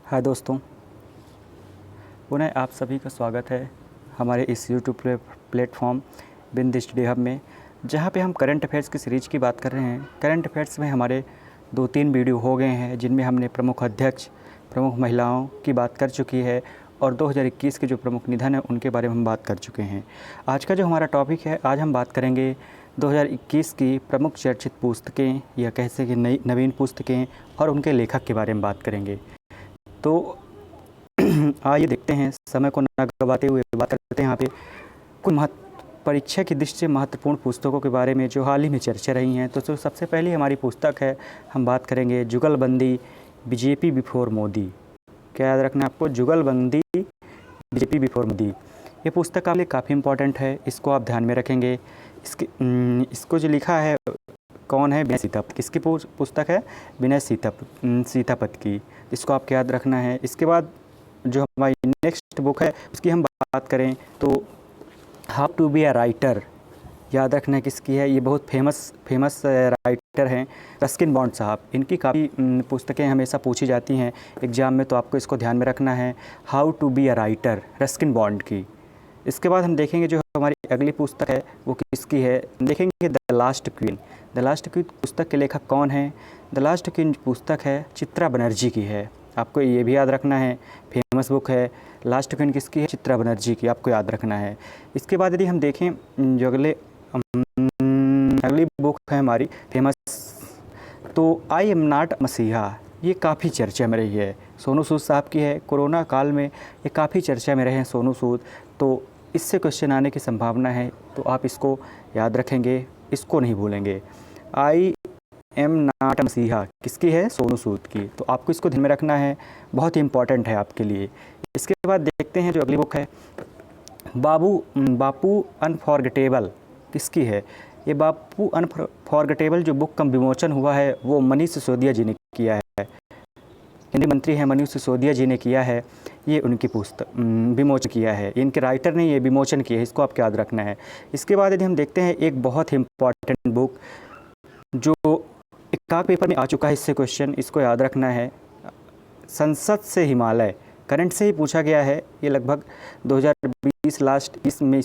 हाय दोस्तों, पुनः आप सभी का स्वागत है हमारे इस यूट्यूब प्लेटफॉर्म बिंद स्टडी हब में, जहां पे हम करंट अफेयर्स की सीरीज की बात कर रहे हैं। करंट अफेयर्स में हमारे 2-3 वीडियो हो गए हैं, जिनमें हमने प्रमुख अध्यक्ष, प्रमुख महिलाओं की बात कर चुकी है और 2021 के जो प्रमुख निधन हैं उनके बारे में हम बात कर चुके हैं। आज का जो हमारा टॉपिक है, आज हम बात करेंगे 2021 की प्रमुख चर्चित पुस्तकें या कह सके नवीन पुस्तकें और उनके लेखक के बारे में बात करेंगे। तो आइए देखते हैं, समय को न गवाते हुए बात करते हैं यहाँ पे कुछ परीक्षा की दृष्टि से महत्वपूर्ण पुस्तकों के बारे में जो हाल ही में चर्चा रही हैं। तो जो सबसे पहली हमारी पुस्तक है, हम बात करेंगे जुगलबंदी बीजेपी बिफोर मोदी। क्या याद रखना है आपको? जुगलबंदी बीजेपी बिफोर मोदी। ये पुस्तक आपके लिए काफ़ी इंपॉर्टेंट है, इसको आप ध्यान में रखेंगे। इसको जो लिखा है कौन है? विनय सीतापत। किसकी पुस्तक है? विनय सीतापत की। इसको आपको याद रखना है। इसके बाद जो हमारी नेक्स्ट बुक है उसकी हम बात करें तो how to be a writer. याद रखना है किसकी है? ये बहुत फेमस राइटर हैं रस्किन बॉन्ड साहब। इनकी काफ़ी पुस्तकें हमेशा पूछी जाती हैं एग्ज़ाम में, तो आपको इसको ध्यान में रखना है। How to be a writer, Ruskin Bond की। इसके बाद हम देखेंगे जो हमारी अगली पुस्तक है वो किसकी है, देखेंगे the last queen. The last queen पुस्तक के लेखक कौन है? द लास्ट क्वीन पुस्तक है चित्रा बनर्जी की है। आपको ये भी याद रखना है, फेमस बुक है। लास्ट क्वीन किसकी है? चित्रा बनर्जी की, आपको याद रखना है। इसके बाद यदि हम देखें जो अगली बुक है हमारी फेमस, तो आई एम नॉट मसीहा। ये काफ़ी चर्चा में रही है, सोनू सूद साहब की है। कोरोना काल में ये काफ़ी चर्चा में रहे हैं सोनू सूद, तो इससे क्वेश्चन आने की संभावना है, तो आप इसको याद रखेंगे, इसको नहीं भूलेंगे। आई एम नॉट मसीहा किसकी है? सोनू सूद की। तो आपको इसको ध्यान में रखना है, बहुत ही इंपॉर्टेंट है आपके लिए। इसके बाद देखते हैं जो अगली बुक है, बापू अनफॉरगेटेबल किसकी है? ये बापू अनफॉरगेटेबल जो बुक का विमोचन हुआ है वो मनीष सिसोदिया जी ने किया है। हिंदी मंत्री हैं मनीष सिसोदिया जी ने किया है, ये उनकी पुस्तक विमोचन किया है। इनके राइटर ने ये विमोचन किया है, इसको आपको याद रखना है। इसके बाद यदि हम देखते हैं एक बहुत ही इम्पॉर्टेंट बुक जो एकाक पेपर में आ चुका है, इससे क्वेश्चन इसको याद रखना है। संसद से हिमालय, करंट से ही पूछा गया है। ये लगभग 2020 लास्ट इसमें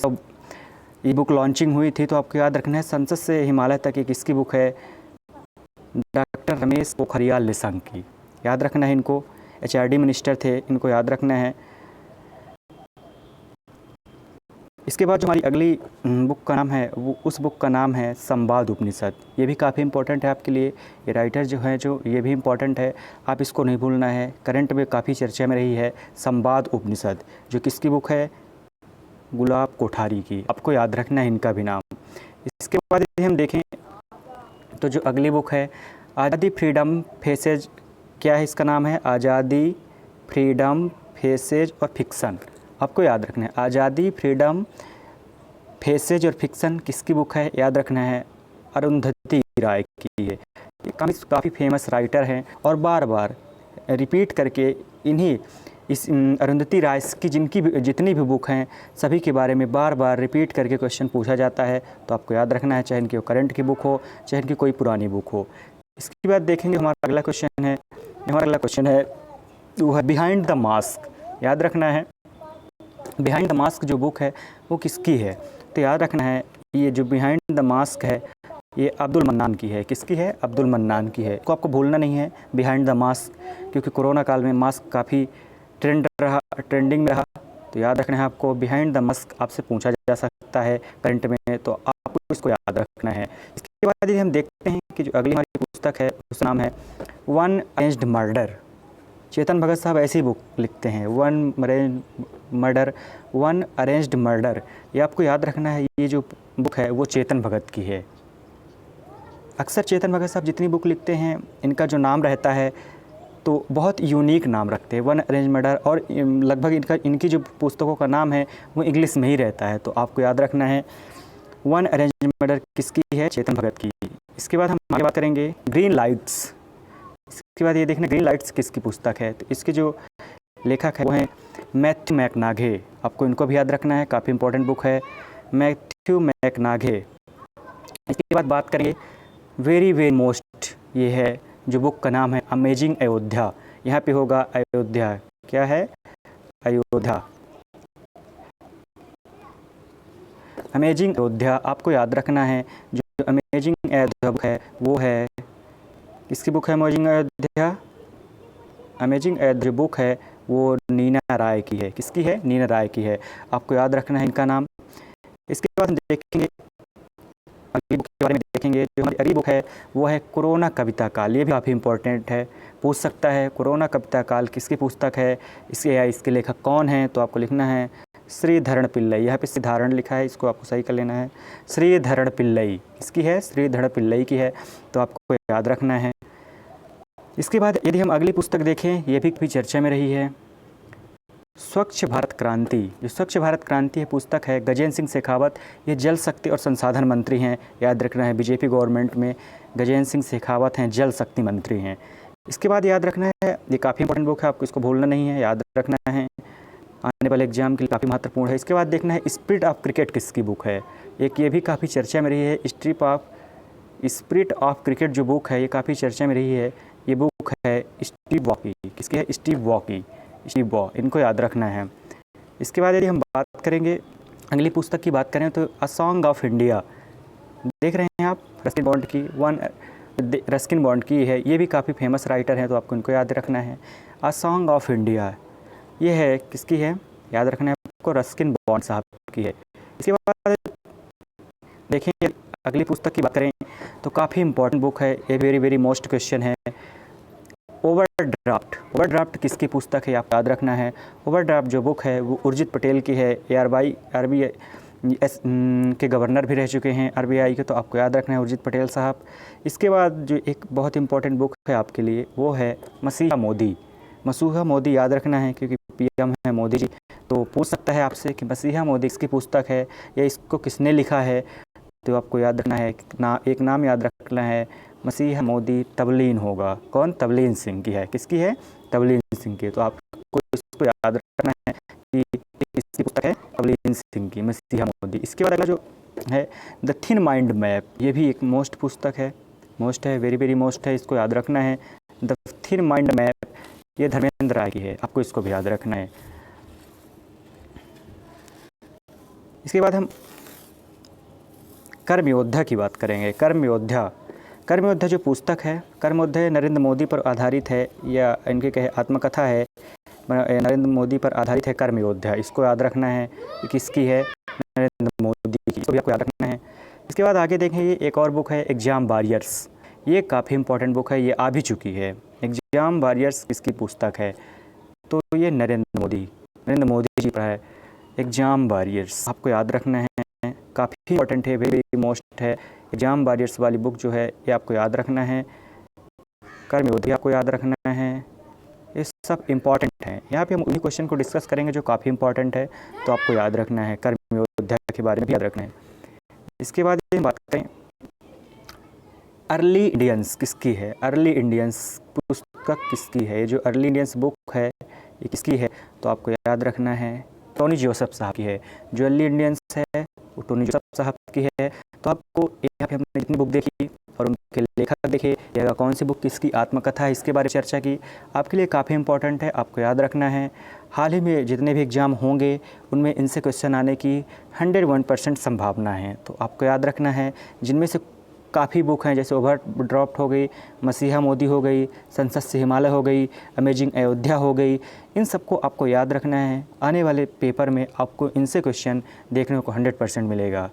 ये बुक लॉन्चिंग हुई थी, तो आपको याद रखना है संसद से हिमालय तक ये किसकी बुक है? डॉक्टर रमेश पोखरियाल निशंक की। याद रखना है इनको, HRD मिनिस्टर थे, इनको याद रखना है। इसके बाद जो हमारी अगली बुक का नाम है वो उस बुक का नाम है संवाद उपनिषद। ये भी काफ़ी इंपॉर्टेंट है आपके लिए। ये राइटर जो है जो ये भी इंपॉर्टेंट है, आप इसको नहीं भूलना है। करंट में काफ़ी चर्चा में रही है संवाद उपनिषद, जो किसकी बुक है? गुलाब कोठारी की। आपको याद रखना है इनका भी नाम। इसके बाद यदि हम देखें तो जो अगली बुक है आज़ादी फ्रीडम फेसेज, क्या है इसका नाम है? आज़ादी फ्रीडम फेसेज और फिक्सन। आपको याद रखना है आज़ादी फ्रीडम फेसेज और फिक्सन किसकी बुक है? याद रखना है अरुंधति राय की है। ये काफ़ी फेमस राइटर हैं और बार बार रिपीट करके इस अरुंधति राय की जितनी भी बुक हैं सभी के बारे में बार बार रिपीट करके क्वेश्चन पूछा जाता है, तो आपको याद रखना है, चाहे इनकी करंट की बुक हो चाहे इनकी कोई पुरानी बुक हो। इसके बाद देखेंगे हमारा अगला क्वेश्चन है वो है बिहाइंड द मास्क। याद रखना है बिहाइंड द मास्क जो बुक है वो किसकी है? तो याद रखना है ये जो बिहाइंड द मास्क है ये अब्दुल मन्नान की है। किसकी है? अब्दुल मन्नान की है। को आपको भूलना नहीं है बिहाइंड द मास्क, क्योंकि कोरोना काल में मास्क काफ़ी ट्रेंडिंग में रहा, तो याद रखना है आपको। बिहाइंड द मास्क आपसे पूछा जा सकता है करंट में, तो आपको इसको याद रखना है। इसके बाद यदि हम देखते हैं कि जो अगली हमारी पुस्तक है उसका नाम है one arranged murder. Chetan Bhagat साहब ऐसी बुक लिखते हैं, वन अरेंज्ड मर्डर। ये आपको याद रखना है, ये जो बुक है वो चेतन भगत की है। अक्सर चेतन भगत साहब जितनी बुक लिखते हैं इनका जो नाम रहता है तो बहुत यूनिक नाम रखते हैं, वन अरेंज मर्डर, और लगभग इनकी जो पुस्तकों का नाम है वो इंग्लिश में ही रहता है, तो आपको याद रखना है वन अरेंज मर्डर किसकी है? चेतन भगत की। इसके बाद हम आगे बात करेंगे ग्रीन लाइट्स। इसके बाद ये देखना ग्रीन लाइट्स किसकी पुस्तक है, तो इसके जो लेखक है वो हैं मैथ्यू मैकनाघे। आपको इनको भी याद रखना है, काफ़ी इंपॉर्टेंट बुक है मैथ्यू मैकनाघे। इसके बाद बात करेंगे वेरी वेरी मोस्ट, ये है जो बुक का नाम है अमेजिंग अयोध्या। यहाँ पे होगा अयोध्या। क्या है? अयोध्या। अमेजिंग अयोध्या आपको याद रखना है। जो अमेजिंग अयोध्या बुक है वो है, किसकी बुक है amazing Ayodhya? Amazing Ayodhya book है वो नीना राय की है। किसकी है? नीना राय की है। आपको याद रखना है इनका नाम। इसके बाद हम देखेंगे अगली बुक के बारे में देखेंगे। जो हमारी अगली बुक है वो है कोरोना कविता काल। ये भी काफ़ी इंपॉर्टेंट है, पूछ सकता है। कोरोना कविता काल किसकी पुस्तक है, इसके लेखक कौन है? तो आपको लिखना है श्रीधरण पिल्लई। यहाँ पे श्रीधरण लिखा है, इसको आपको सही कर लेना है। श्रीधरण पिल्लई किसकी है? श्रीधरण पिल्लई की है, तो आपको याद रखना है। इसके बाद यदि हम अगली पुस्तक देखें, ये भी चर्चा में रही है, स्वच्छ भारत क्रांति। जो स्वच्छ भारत क्रांति है पुस्तक है गजेंद्र सिंह शेखावत। ये जल शक्ति और संसाधन मंत्री हैं, याद रखना है। बीजेपी गवर्नमेंट में गजेंद्र सिंह शेखावत हैं, जल शक्ति मंत्री हैं। इसके बाद याद रखना है, ये काफ़ी इंपॉर्टेंट बुक है, आपको इसको भूलना नहीं है, याद रखना है, आने वाले एग्जाम के लिए काफ़ी महत्वपूर्ण है। इसके बाद देखना है स्पिरिट ऑफ क्रिकेट किसकी बुक है। एक ये भी काफ़ी चर्चा में रही है, स्पिरिट ऑफ क्रिकेट जो बुक है ये काफ़ी चर्चा में रही है। ये बुक है स्टीव वॉ की। किसकी है? स्टीव वॉ की। स्टीव वॉ, इनको याद रखना है। इसके बाद यदि हम बात करेंगे, अगली पुस्तक की बात करें तो अ सॉन्ग ऑफ इंडिया, देख रहे हैं आप, रस्किन बॉन्ड की, रस्किन बॉन्ड की है। ये भी काफ़ी फेमस राइटर हैं, तो आपको इनको याद रखना है। अ सॉन्ग ऑफ इंडिया ये है, किसकी है? याद रखना है आपको, रस्किन बॉन्ड साहब की है। इसके बाद देखिए अगली पुस्तक की बात करें तो काफ़ी इंपॉर्टेंट बुक है, ये वेरी वेरी मोस्ट क्वेश्चन है, ओवरड्राफ्ट। ओवरड्राफ्ट किसकी पुस्तक है? आप याद रखना है। ओवरड्राफ्ट जो बुक है वो उर्जित पटेल की है। आरबीआई के गवर्नर भी रह चुके हैं आरबीआई के, तो आपको याद रखना है उर्जित पटेल साहब। इसके बाद जो एक बहुत इंपॉर्टेंट बुक है आपके लिए वो है मसीहा मोदी। मसीहा मोदी याद रखना है, क्योंकि पीएम है मोदी जी, तो पूछ सकता है आपसे कि मसीहा मोदी किसकी पुस्तक है या इसको किसने लिखा है। तो आपको याद रखना है एक नाम याद रखना है, मसीहा मोदी तबलीन होगा। कौन? तबलीन सिंह की है। किसकी है? तबलीन सिंह की। तो आपको इसको याद रखना है कि इसकी पुस्तक है तबलीन सिंह की, मसीहा मोदी। इसके बाद अगला जो है द थिन माइंड मैप, ये भी एक मोस्ट पुस्तक है, मोस्ट है, वेरी वेरी मोस्ट है, इसको याद रखना है। द थिन माइंड मैप ये धर्मेंद्र राय की है, आपको इसको भी याद रखना है। इसके बाद हम कर्म योद्धा की बात करेंगे। कर्म योद्धा जो पुस्तक है, कर्म योद्धा नरेंद्र मोदी पर आधारित है, या इनके कहे आत्मकथा है, नरेंद्र मोदी पर आधारित है कर्म योद्धा। इसको याद रखना है कि किसकी है? नरेंद्र मोदी की, इसको भी आपको याद रखना है। इसके बाद आगे देखेंगे एक और बुक है एग्ज़ाम वॉरियर्स। ये काफ़ी इंपॉर्टेंट बुक है, ये आ भी चुकी है। एग्ज़ाम वॉरियर्स किसकी पुस्तक है? तो ये नरेंद्र मोदी जी पर है एग्ज़ाम वॉरियर्स, आपको याद रखना है, काफ़ी इंपॉर्टेंट है, वेरी मोस्ट है। एग्ज़ाम वॉरियर्स वाली बुक जो है ये आपको याद रखना है। कर्म योद्धा आपको याद रखना है, ये सब इम्पॉर्टेंट हैं। यहाँ पे हम उन्हीं क्वेश्चन को डिस्कस करेंगे जो काफ़ी इंपॉर्टेंट है, तो आपको याद रखना है, कर्म योद्धा के बारे में भी याद रखना है। इसके बाद ये बात करें अर्ली इंडियंस किसकी है? अर्ली इंडियंस पुस्तक किसकी है? ये जो अर्ली इंडियंस बुक है ये किसकी है? तो आपको याद रखना है टोनी जोसेफ साहब की है। जो अर्ली इंडियंस है वो टोनी जोसेफ साहब की है। तो आपको यहाँ पे हमने जितनी बुक देखी और उनके लेखक देखे, या कौन सी बुक किसकी आत्मकथा है इसके बारे में चर्चा की, आपके लिए काफ़ी इंपॉर्टेंट है, आपको याद रखना है। हाल ही में जितने भी एग्ज़ाम होंगे उनमें इनसे क्वेश्चन आने की 101% संभावना है, तो आपको याद रखना है। जिनमें से काफ़ी बुक हैं, जैसे ओवरड्राफ्ट हो गई, मसीहा मोदी हो गई, संसद से हिमालय हो गई, अमेजिंग अयोध्या हो गई, इन सबको आपको याद रखना है। आने वाले पेपर में आपको इनसे क्वेश्चन देखने को 100% मिलेगा।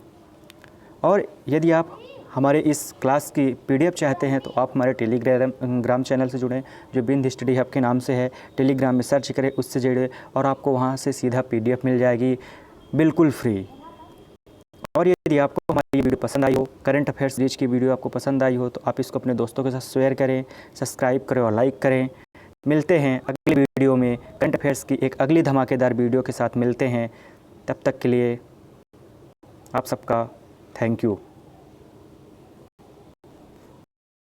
और यदि आप हमारे इस क्लास की PDF चाहते हैं तो आप हमारे टेलीग्राम चैनल से जुड़ें, जो बिंद स्टडी हब के नाम से है। टेलीग्राम में सर्च करें, उससे जुड़े और आपको वहाँ से सीधा PDF मिल जाएगी, बिल्कुल फ्री। और यदि आपको हमारी वीडियो पसंद आई हो, करंट अफेयर्स सीरीज की वीडियो आपको पसंद आई हो, तो आप इसको अपने दोस्तों के साथ शेयर करें, सब्सक्राइब करें और लाइक करें। मिलते हैं अगली वीडियो में, करंट अफेयर्स की एक अगली धमाकेदार वीडियो के साथ मिलते हैं। तब तक के लिए आप सबका थैंक यू।